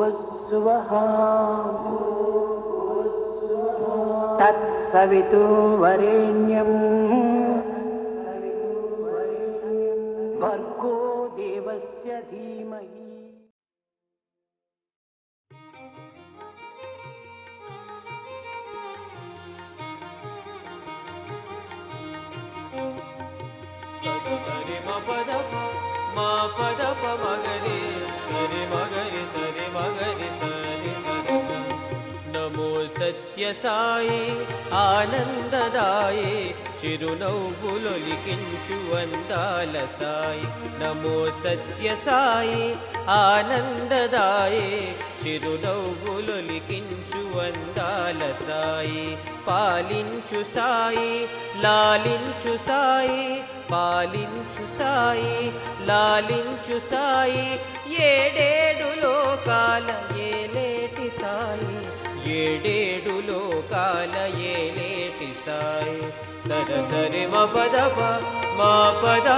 भूर्भुवस्सुवः तत्सवितुर्वरेण्यं भर्गो देवस्य धीमहि। सरि म पद प मगरे सरि मगरे सरि मगरे सरि सरि स। नमो सत्य साई आनंददाये चिरुनव्वुलొలికించు అందాల సాయి। नमो सत्य साई आनंददाये చిరునవ్వులొలికించు అందాల సాయి। పాలించు సాయి లాలించు సాయి పాలించు సాయి లాలించు సాయి। ఏడేడు లోకాల ఏలేటి సాయి ఏడేడు లోకాల ఏలేటి సాయి। సరి మ పద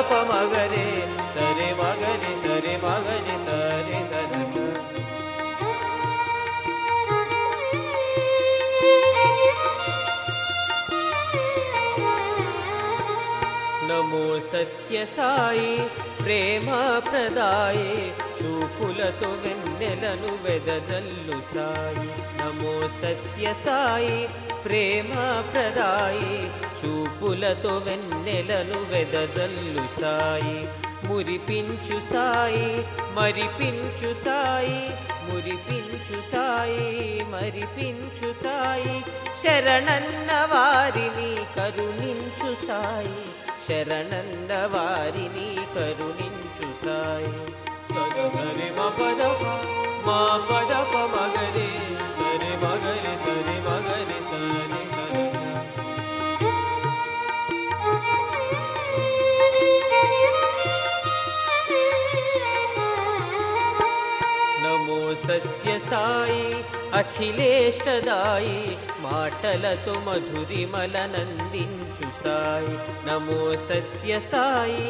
ప మగరే సరి మగరి సరి మగరి సరి సరి స। नमो सत्य साई प्रेम प्रदाये చూపులతో వెన్నెలను వెదజల్లు సాయి। నమో సత్య సాయి ప్రేమ ప్రదాయి చూపులతో వెన్నెలను వెదజల్లు సాయి। మురిపించు సాయి మరిపించు సాయి మురిపించు సాయి మరిపించు సాయి। శరణన్న వారిని కరుణించు సాయి శరణన్న వారిని కరుణించు సాయి। సరి మ పద ప మగరే సరి మగరి సరి మగరి సరి సరి స। నమో సత్య సాయి అఖిలేష్టదాయి మాటలతో మధురిమలనందించు సాయి। నమో సత్య సాయి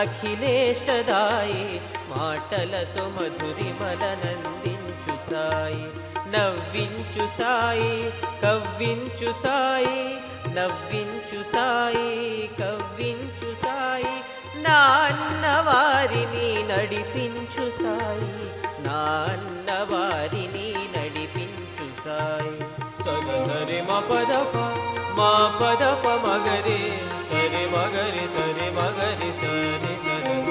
అఖిలేష్టదాయి మాటలతో మధురిమలనందించు సాయి। నవ్వించు సాయి కవ్వించు సాయి నవ్వించు సాయి కవ్వించు సాయి। నా అన్న వారిని నడిపించు సాయి నా అన్న వారిని నడిపించు సాయి। సరి మ పద ప మగరే సరి మగరి సరి మగరి సరి సరి స।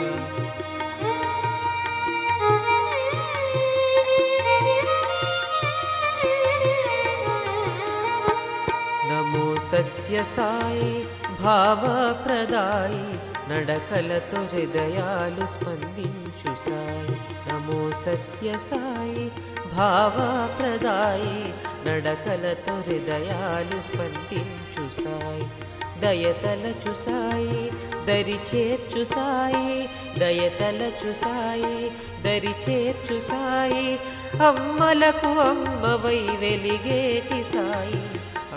నమో సత్య సాయి భావ ప్రదాయి నడకలతో హృదయాలు స్పందించు సాయి। నమో సత్య సాయి భావ ప్రదాయి నడకలతో హృదయాలు స్పందించు సాయి। దయతలచు సాయి దరి చేర్చు సాయి దయతలచు సాయి దరి చేర్చు సాయి। అమ్మలకు అమ్మవై వెలిగేటి సాయి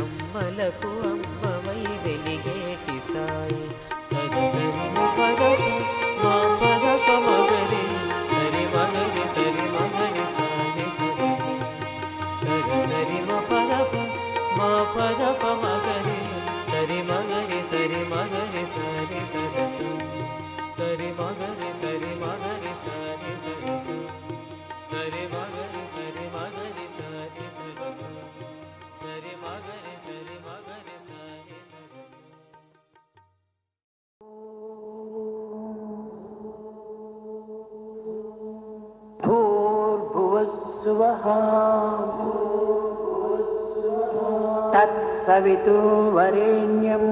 అమ్మలకు అమ్మవై వెలిగేటి సాయి। సరి మ పద ప మగరే సరి మగరి సరి మగరి సరి సరి స। సరి మ పద ప మగరే సరి మగరి సరి మగరి సరి సరి స। సరి మగరి సరి మగరి సరి సరి స। సరి మగరి సరి మగరి సరి సరి స। సరి మగరి సరి మగరి సరి సరి స। भूर्भुवस्सुवः तत्सवितुर्वरेण्यं